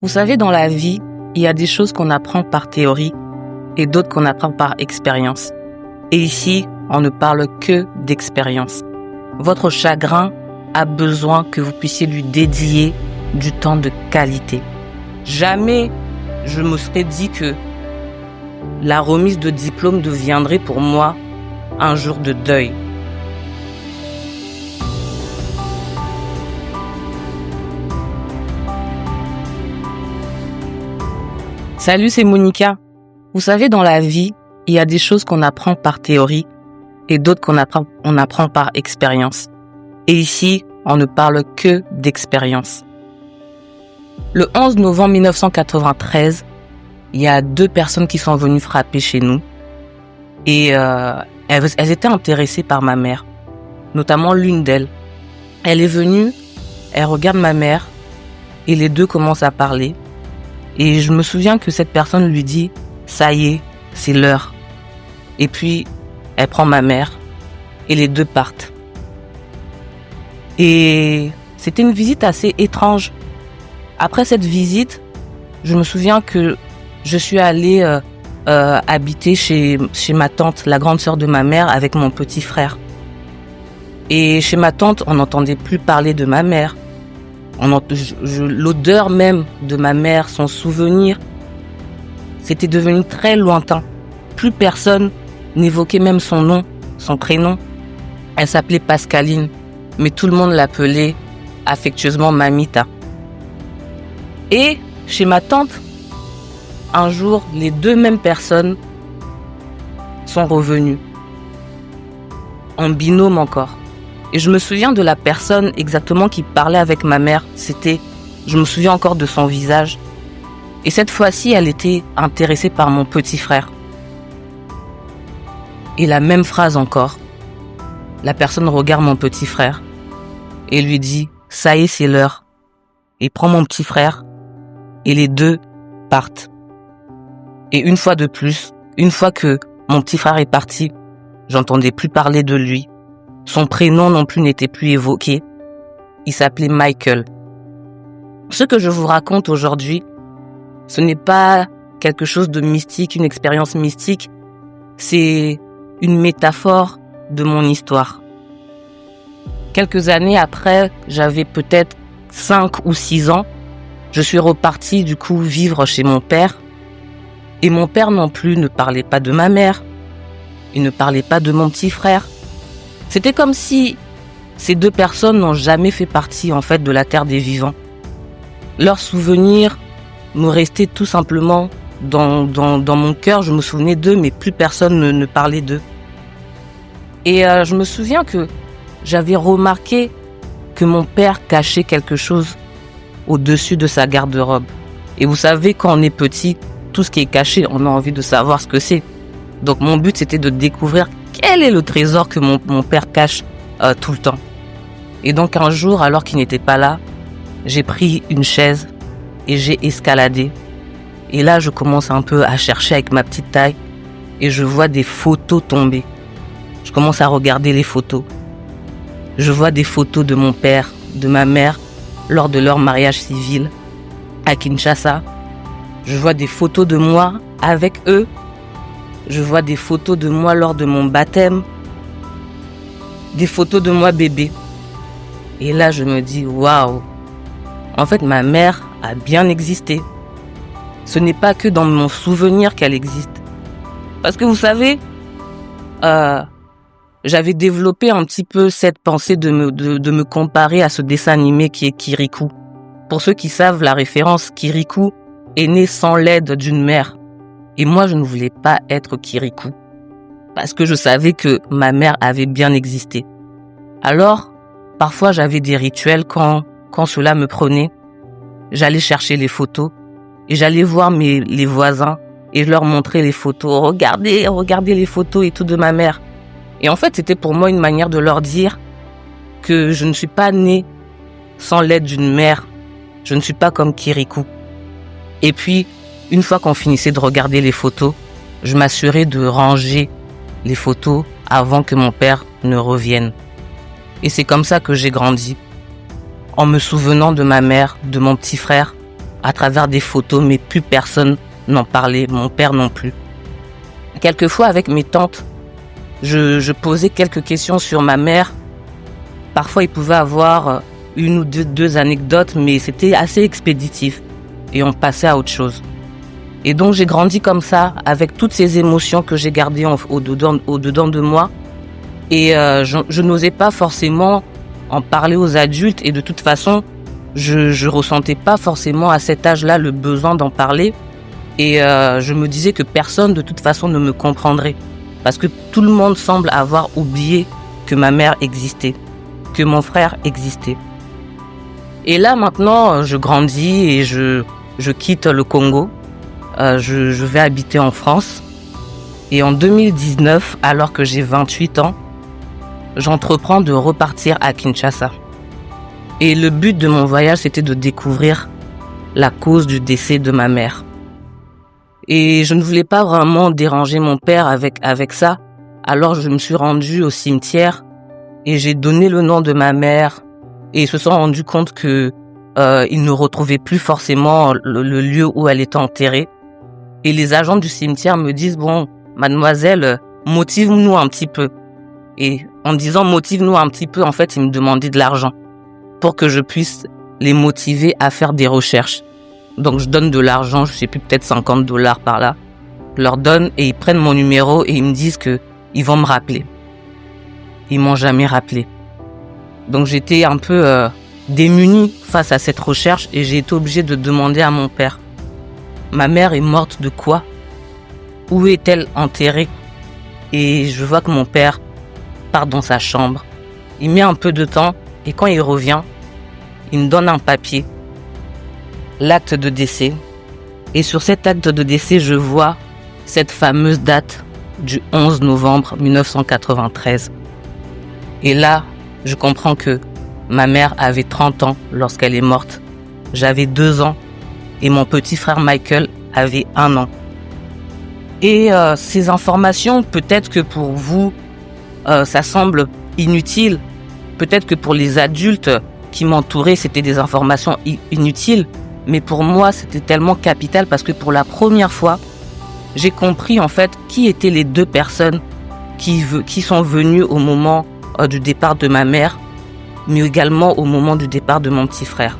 Vous savez, dans la vie, il y a des choses qu'on apprend par théorie et d'autres qu'on apprend par expérience. Et ici, on ne parle que d'expérience. Votre chagrin a besoin que vous puissiez lui dédier du temps de qualité. Jamais je me serais dit que la remise de diplôme deviendrait pour moi un jour de deuil. Salut, c'est Monica. Vous savez, dans la vie, il y a des choses qu'on apprend par théorie et d'autres qu'on apprend par expérience. Et ici, on ne parle que d'expérience. Le 11 novembre 1993, il y a 2 personnes qui sont venues frapper chez nous. Et elles étaient intéressées par ma mère, notamment l'une d'elles. Elle est venue, elle regarde ma mère et les 2 commencent à parler. Et je me souviens que cette personne lui dit « ça y est, c'est l'heure ». Et puis, elle prend ma mère et les 2 partent. Et c'était une visite assez étrange. Après cette visite, je me souviens que je suis allée habiter chez ma tante, la grande sœur de ma mère, avec mon petit frère. Et chez ma tante, on n'entendait plus parler de ma mère. L'odeur même de ma mère, son souvenir, c'était devenu très lointain. Plus personne n'évoquait même son nom, son prénom. Elle s'appelait Pascaline, mais tout le monde l'appelait affectueusement Mamita. Et chez ma tante, un jour, les 2 mêmes personnes sont revenues, en binôme encore. Et je me souviens de la personne exactement qui parlait avec ma mère. Je me souviens encore de son visage. Et cette fois-ci, elle était intéressée par mon petit frère. Et la même phrase encore. La personne regarde mon petit frère et lui dit « ça y est, c'est l'heure ». Et prend mon petit frère et les 2 partent. Et une fois de plus, une fois que mon petit frère est parti, j'entendais plus parler de lui. Son prénom non plus n'était plus évoqué. Il s'appelait Michael. Ce que je vous raconte aujourd'hui, ce n'est pas quelque chose de mystique, une expérience mystique. C'est une métaphore de mon histoire. Quelques années après, j'avais peut-être 5 ou 6 ans. Je suis repartie du coup vivre chez mon père. Et mon père non plus ne parlait pas de ma mère. Il ne parlait pas de mon petit frère. C'était comme si ces 2 personnes n'ont jamais fait partie en fait de la terre des vivants. Leurs souvenirs me restaient tout simplement dans mon cœur. Je me souvenais d'eux, mais plus personne ne parlait d'eux. Et je me souviens que j'avais remarqué que mon père cachait quelque chose au-dessus de sa garde-robe. Et vous savez, quand on est petit, tout ce qui est caché, on a envie de savoir ce que c'est. Donc mon but, c'était de découvrir quel est le trésor que mon père cache tout le temps. Et donc un jour, alors qu'il n'était pas là, j'ai pris une chaise et j'ai escaladé. Et là, je commence un peu à chercher avec ma petite taille et je vois des photos tomber. Je commence à regarder les photos. Je vois des photos de mon père, de ma mère, lors de leur mariage civil à Kinshasa. Je vois des photos de moi avec eux. Je vois des photos de moi lors de mon baptême, des photos de moi bébé. Et là, je me dis, waouh, en fait, ma mère a bien existé. Ce n'est pas que dans mon souvenir qu'elle existe. Parce que vous savez, j'avais développé un petit peu cette pensée de me comparer à ce dessin animé qui est Kirikou. Pour ceux qui savent la référence, Kirikou est né sans l'aide d'une mère. Et moi, je ne voulais pas être Kirikou, parce que je savais que ma mère avait bien existé. Alors, parfois, j'avais des rituels quand cela me prenait. J'allais chercher les photos et j'allais voir les voisins et je leur montrais les photos. Regardez les photos et tout de ma mère. Et en fait, c'était pour moi une manière de leur dire que je ne suis pas née sans l'aide d'une mère. Je ne suis pas comme Kirikou. Et puis, une fois qu'on finissait de regarder les photos, je m'assurais de ranger les photos avant que mon père ne revienne. Et c'est comme ça que j'ai grandi, en me souvenant de ma mère, de mon petit frère, à travers des photos, mais plus personne n'en parlait, mon père non plus. Quelquefois, avec mes tantes, je posais quelques questions sur ma mère. Parfois, il pouvait avoir une ou deux anecdotes, mais c'était assez expéditif et on passait à autre chose. Et donc, j'ai grandi comme ça, avec toutes ces émotions que j'ai gardées au-dedans de moi. Et je n'osais pas forcément en parler aux adultes. Et de toute façon, je ressentais pas forcément à cet âge-là le besoin d'en parler. Et je me disais que personne, de toute façon, ne me comprendrait. Parce que tout le monde semble avoir oublié que ma mère existait, que mon frère existait. Et là, maintenant, je grandis et je quitte le Congo. Je vais habiter en France. Et en 2019, alors que j'ai 28 ans, j'entreprends de repartir à Kinshasa. Et le but de mon voyage, c'était de découvrir la cause du décès de ma mère. Et je ne voulais pas vraiment déranger mon père avec ça. Alors je me suis rendue au cimetière et j'ai donné le nom de ma mère. Et ils se sont rendus compte que ils ne retrouvaient plus forcément le lieu où elle était enterrée. Et les agents du cimetière me disent, bon, mademoiselle, motive-nous un petit peu. Et en disant motive-nous un petit peu, en fait, ils me demandaient de l'argent pour que je puisse les motiver à faire des recherches. Donc je donne de l'argent, je sais plus, peut-être $50 par là. Je leur donne et ils prennent mon numéro et ils me disent que ils vont me rappeler. Ils m'ont jamais rappelé. Donc j'étais un peu démunie face à cette recherche et j'ai été obligée de demander à mon père. Ma mère est morte de quoi? Où est-elle enterrée? Et je vois que mon père part dans sa chambre. Il met un peu de temps et quand il revient, il me donne un papier, l'acte de décès. Et sur cet acte de décès, je vois cette fameuse date du 11 novembre 1993. Et là, je comprends que ma mère avait 30 ans lorsqu'elle est morte. J'avais 2 ans et mon petit frère Michael avait 1 an. Et ces informations, peut-être que pour vous, ça semble inutile. Peut-être que pour les adultes qui m'entouraient, c'était des informations inutiles. Mais pour moi, c'était tellement capital parce que pour la première fois, j'ai compris en fait qui étaient les 2 personnes qui sont venues au moment du départ de ma mère, mais également au moment du départ de mon petit frère.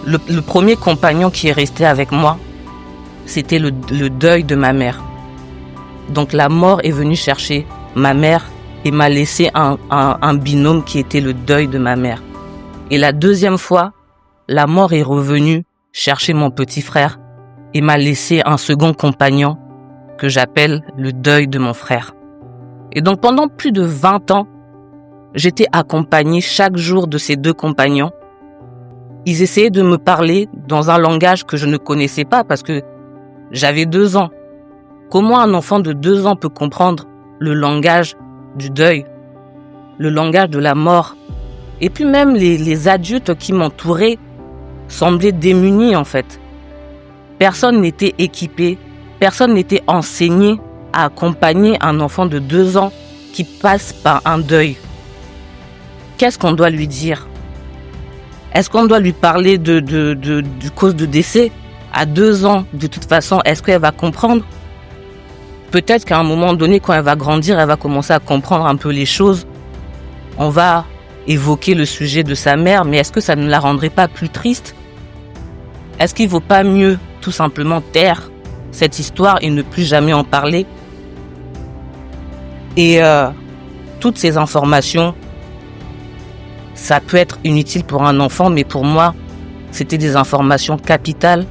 Le premier compagnon qui est resté avec moi, c'était le deuil de ma mère. Donc la mort est venue chercher ma mère et m'a laissé un binôme qui était le deuil de ma mère. Et la deuxième fois, la mort est revenue chercher mon petit frère et m'a laissé un second compagnon que j'appelle le deuil de mon frère. Et donc pendant plus de 20 ans, j'étais accompagnée chaque jour de ces 2 compagnons. Ils essayaient de me parler dans un langage que je ne connaissais pas parce que j'avais 2 ans. Comment un enfant de 2 ans peut comprendre le langage du deuil, le langage de la mort? Et puis même les adultes qui m'entouraient semblaient démunis en fait. Personne n'était équipé, personne n'était enseigné à accompagner un enfant de 2 ans qui passe par un deuil. Qu'est-ce qu'on doit lui dire? Est-ce qu'on doit lui parler du cause de décès? À 2 ans, de toute façon, est-ce qu'elle va comprendre? Peut-être qu'à un moment donné, quand elle va grandir, elle va commencer à comprendre un peu les choses. On va évoquer le sujet de sa mère, mais est-ce que ça ne la rendrait pas plus triste? Est-ce qu'il ne vaut pas mieux tout simplement taire cette histoire et ne plus jamais en parler? Et toutes ces informations, ça peut être inutile pour un enfant, mais pour moi, c'était des informations capitales.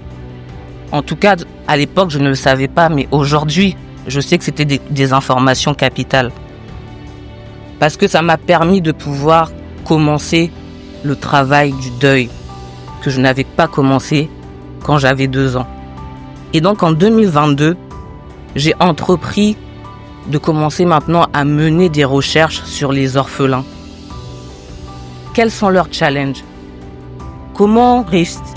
En tout cas, à l'époque, je ne le savais pas, mais aujourd'hui, je sais que c'était des informations capitales. Parce que ça m'a permis de pouvoir commencer le travail du deuil que je n'avais pas commencé quand j'avais 2 ans. Et donc en 2022, j'ai entrepris de commencer maintenant à mener des recherches sur les orphelins. Quels sont leurs challenges? Comment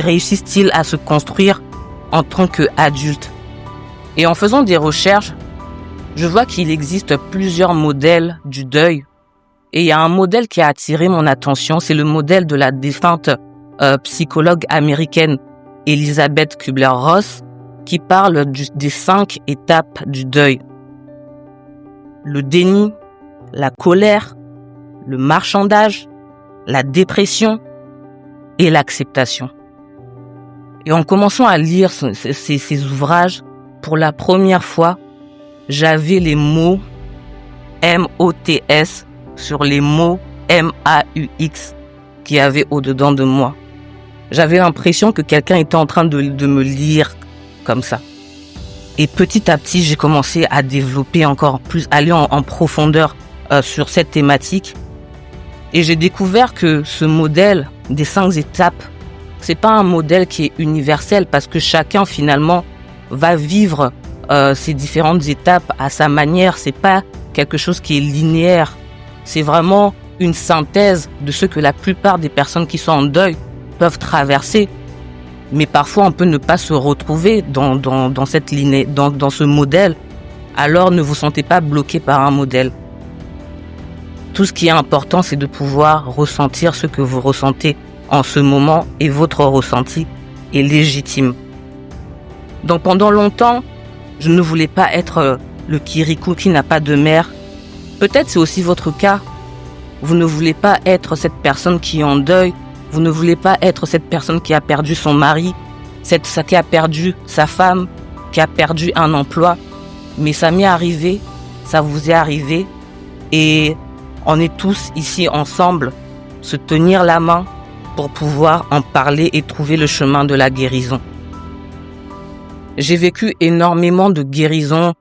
réussissent-ils à se construire en tant qu'adultes? Et en faisant des recherches, je vois qu'il existe plusieurs modèles du deuil. Et il y a un modèle qui a attiré mon attention, c'est le modèle de la défunte psychologue américaine Elisabeth Kübler-Ross, qui parle des 5 étapes du deuil. Le déni, la colère, le marchandage, la dépression et l'acceptation. Et en commençant à lire ces ouvrages, pour la première fois, j'avais les mots M-O-T-S sur les mots M-A-U-X qu'il y avait au-dedans de moi. J'avais l'impression que quelqu'un était en train de me lire comme ça. Et petit à petit, j'ai commencé à développer encore plus, aller en profondeur sur cette thématique. Et j'ai découvert que ce modèle des 5 étapes, c'est pas un modèle qui est universel parce que chacun finalement va vivre ces différentes étapes à sa manière. C'est pas quelque chose qui est linéaire. C'est vraiment une synthèse de ce que la plupart des personnes qui sont en deuil peuvent traverser. Mais parfois, on peut ne pas se retrouver dans cette lignée, dans ce modèle. Alors, ne vous sentez pas bloqué par un modèle. Tout ce qui est important, c'est de pouvoir ressentir ce que vous ressentez en ce moment et votre ressenti est légitime. Donc, pendant longtemps, je ne voulais pas être le Kirikou qui n'a pas de mère. Peut-être c'est aussi votre cas. Vous ne voulez pas être cette personne qui est en deuil. Vous ne voulez pas être cette personne qui a perdu son mari, qui a perdu sa femme, qui a perdu un emploi. Mais ça m'est arrivé, ça vous est arrivé. Et on est tous ici ensemble, se tenir la main pour pouvoir en parler et trouver le chemin de la guérison. J'ai vécu énormément de guérison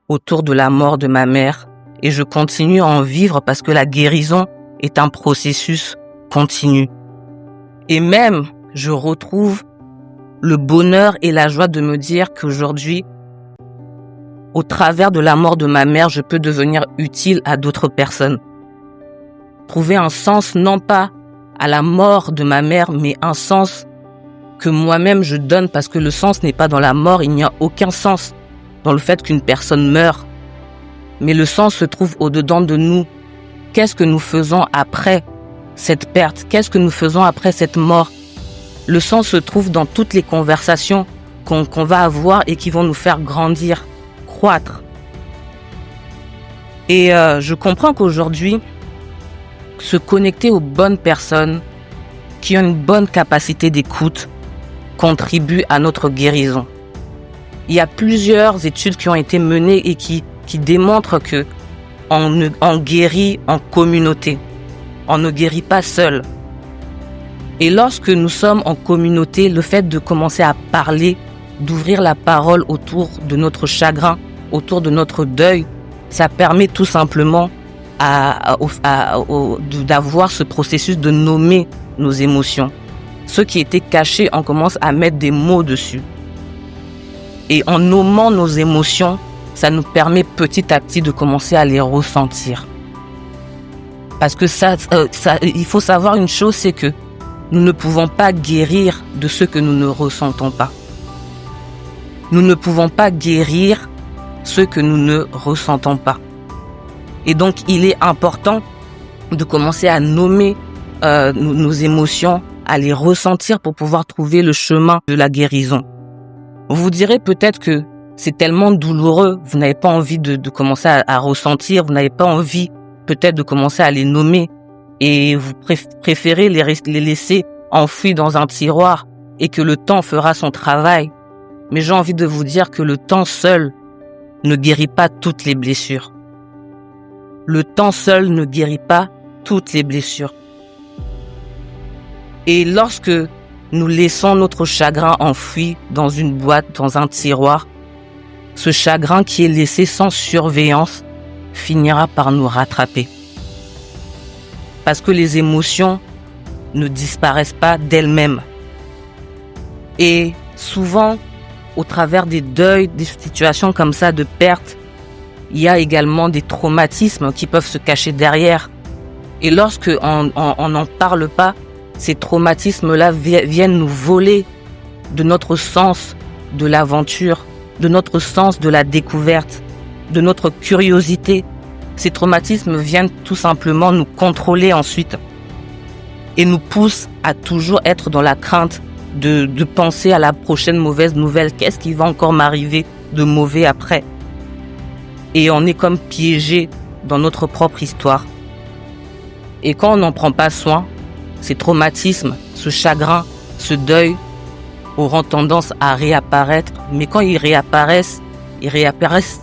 autour de la mort de ma mère et je continue à en vivre parce que la guérison est un processus continu. Et même, je retrouve le bonheur et la joie de me dire qu'aujourd'hui, au travers de la mort de ma mère, je peux devenir utile à d'autres personnes. Trouver un sens, non pas à la mort de ma mère, mais un sens que moi-même je donne, parce que le sens n'est pas dans la mort, il n'y a aucun sens dans le fait qu'une personne meure. Mais le sens se trouve au-dedans de nous. Qu'est-ce que nous faisons après cette perte? Qu'est-ce que nous faisons après cette mort? Le sens se trouve dans toutes les conversations qu'on va avoir et qui vont nous faire grandir, croître. Et je comprends qu'aujourd'hui, se connecter aux bonnes personnes qui ont une bonne capacité d'écoute contribue à notre guérison. Il y a plusieurs études qui ont été menées et qui démontrent que on guérit en communauté. On ne guérit pas seul. Et lorsque nous sommes en communauté, le fait de commencer à parler, d'ouvrir la parole autour de notre chagrin, autour de notre deuil, ça permet tout simplement d'avoir ce processus de nommer nos émotions. Ce qui était caché, on commence à mettre des mots dessus. Et en nommant nos émotions, ça nous permet petit à petit de commencer à les ressentir. Parce que il faut savoir une chose, c'est que nous ne pouvons pas guérir de ce que nous ne ressentons pas. Nous ne pouvons pas guérir ce que nous ne ressentons pas. Et donc, il est important de commencer à nommer nos émotions, à les ressentir pour pouvoir trouver le chemin de la guérison. Vous direz peut-être que c'est tellement douloureux, vous n'avez pas envie de commencer à ressentir, vous n'avez pas envie peut-être de commencer à les nommer et vous préférez les laisser enfouis dans un tiroir et que le temps fera son travail. Mais j'ai envie de vous dire que le temps seul ne guérit pas toutes les blessures. Le temps seul ne guérit pas toutes les blessures. Et lorsque nous laissons notre chagrin enfoui dans une boîte, dans un tiroir, ce chagrin qui est laissé sans surveillance finira par nous rattraper. Parce que les émotions ne disparaissent pas d'elles-mêmes. Et souvent, au travers des deuils, des situations comme ça de perte, il y a également des traumatismes qui peuvent se cacher derrière. Et lorsque on n'en parle pas, ces traumatismes-là viennent nous voler de notre sens de l'aventure, de notre sens de la découverte, de notre curiosité. Ces traumatismes viennent tout simplement nous contrôler ensuite et nous poussent à toujours être dans la crainte de penser à la prochaine mauvaise nouvelle. Qu'est-ce qui va encore m'arriver de mauvais après? Et on est comme piégé dans notre propre histoire. Et quand on n'en prend pas soin, ces traumatismes, ce chagrin, ce deuil auront tendance à réapparaître. Mais quand ils réapparaissent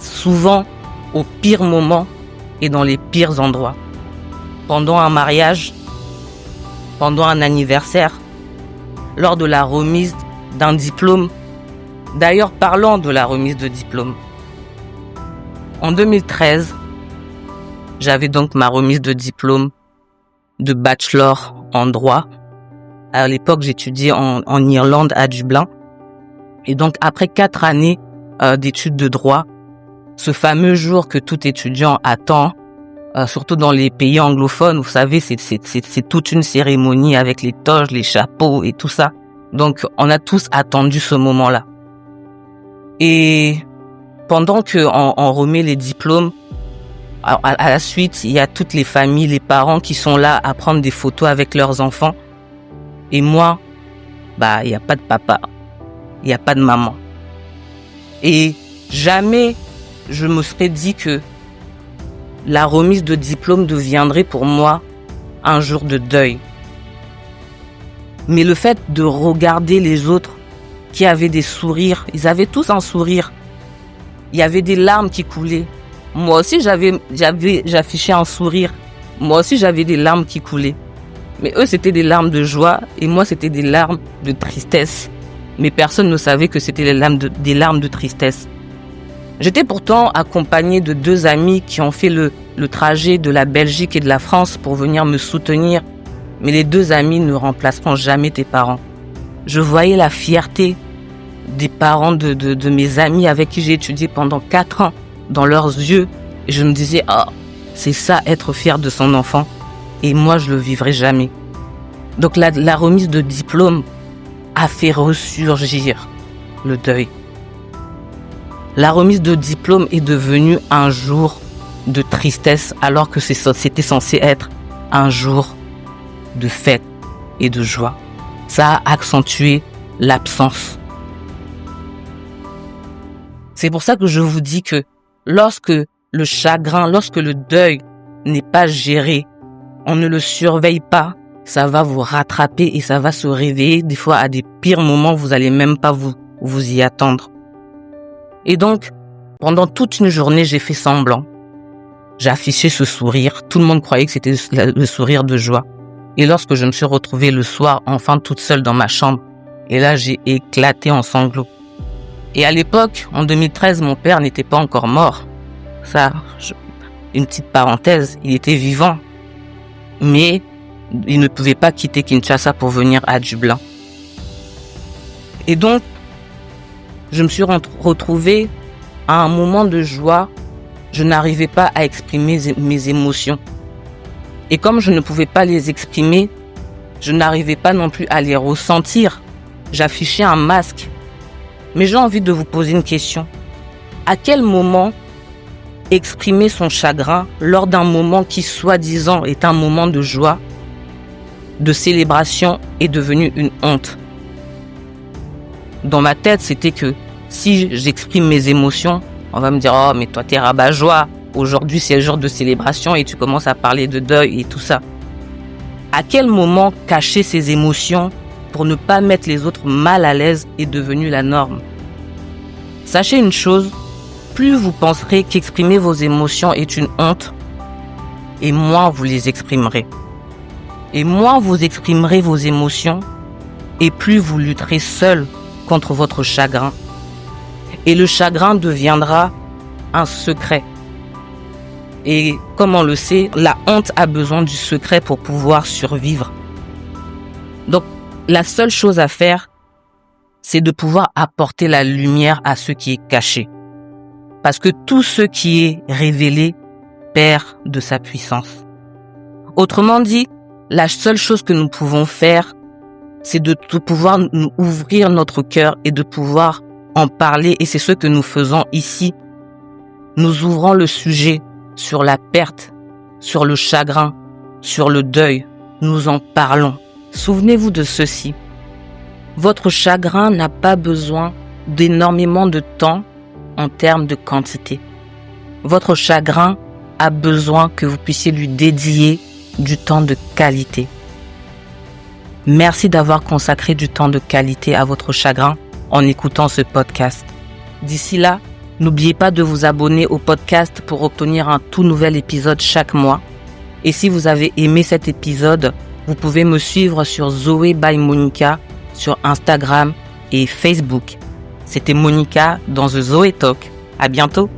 souvent au pire moment et dans les pires endroits. Pendant un mariage, pendant un anniversaire, lors de la remise d'un diplôme. D'ailleurs, parlant de la remise de diplôme, en 2013, j'avais donc ma remise de diplôme de bachelor en droit. À l'époque, j'étudiais en Irlande, à Dublin. Et donc, après 4 années d'études de droit, ce fameux jour que tout étudiant attend, surtout dans les pays anglophones, vous savez, c'est toute une cérémonie avec les toges, les chapeaux et tout ça. Donc, on a tous attendu ce moment-là. Et pendant que on remet les diplômes, à la suite, il y a toutes les familles, les parents qui sont là à prendre des photos avec leurs enfants. Et moi, il n'y a pas de papa, il n'y a pas de maman. Et jamais je me serais dit que la remise de diplôme deviendrait pour moi un jour de deuil. Mais le fait de regarder les autres qui avaient des sourires, ils avaient tous un sourire. Il y avait des larmes qui coulaient. Moi aussi, j'affichais un sourire. Moi aussi, j'avais des larmes qui coulaient. Mais eux, c'était des larmes de joie et moi, c'était des larmes de tristesse. Mais personne ne savait que c'était des larmes de tristesse. J'étais pourtant accompagnée de 2 amis qui ont fait le trajet de la Belgique et de la France pour venir me soutenir. Mais les 2 amis ne remplaceront jamais tes parents. Je voyais la fierté des parents de mes amis avec qui j'ai étudié pendant 4 ans dans leurs yeux. Et je me disais, c'est ça être fier de son enfant. Et moi, je le vivrai jamais. Donc la remise de diplôme a fait ressurgir le deuil. La remise de diplôme est devenue un jour de tristesse alors que c'était censé être un jour de fête et de joie. Ça a accentué l'absence. C'est pour ça que je vous dis que lorsque le chagrin, lorsque le deuil n'est pas géré, on ne le surveille pas, ça va vous rattraper et ça va se réveiller des fois à des pires moments, vous allez même pas vous y attendre. Et donc, pendant toute une journée, j'ai fait semblant. J'ai affiché ce sourire. Tout le monde croyait que c'était le sourire de joie. Et lorsque je me suis retrouvée le soir, enfin toute seule dans ma chambre, et là, j'ai éclaté en sanglots. Et à l'époque, en 2013, mon père n'était pas encore mort. Une petite parenthèse, il était vivant. Mais il ne pouvait pas quitter Kinshasa pour venir à Dublin. Et donc, je me suis retrouvée à un moment de joie. Je n'arrivais pas à exprimer mes émotions. Et comme je ne pouvais pas les exprimer, je n'arrivais pas non plus à les ressentir. J'affichais un masque. Mais j'ai envie de vous poser une question. À quel moment exprimer son chagrin lors d'un moment qui, soi-disant, est un moment de joie, de célébration, est devenu une honte? Dans ma tête, c'était que si j'exprime mes émotions, on va me dire « Oh, mais toi, t'es rabat-joie. Aujourd'hui, c'est le jour de célébration et tu commences à parler de deuil et tout ça. » À quel moment cacher ses émotions pour ne pas mettre les autres mal à l'aise est devenu la norme? Sachez une chose, plus vous penserez qu'exprimer vos émotions est une honte, et moins vous les exprimerez. Et moins vous exprimerez vos émotions, et plus vous lutterez seul contre votre chagrin. Et le chagrin deviendra un secret. Et comme on le sait, la honte a besoin du secret pour pouvoir survivre. Donc, la seule chose à faire, c'est de pouvoir apporter la lumière à ce qui est caché. Parce que tout ce qui est révélé perd de sa puissance. Autrement dit, la seule chose que nous pouvons faire, c'est de pouvoir nous ouvrir notre cœur et de pouvoir en parler. Et c'est ce que nous faisons ici. Nous ouvrons le sujet sur la perte, sur le chagrin, sur le deuil. Nous en parlons. Souvenez-vous de ceci. Votre chagrin n'a pas besoin d'énormément de temps en termes de quantité. Votre chagrin a besoin que vous puissiez lui dédier du temps de qualité. Merci d'avoir consacré du temps de qualité à votre chagrin en écoutant ce podcast. D'ici là, n'oubliez pas de vous abonner au podcast pour obtenir un tout nouvel épisode chaque mois. Et si vous avez aimé cet épisode, vous pouvez me suivre sur Zoé by Monica sur Instagram et Facebook. C'était Monica dans The Zoé Talk. À bientôt!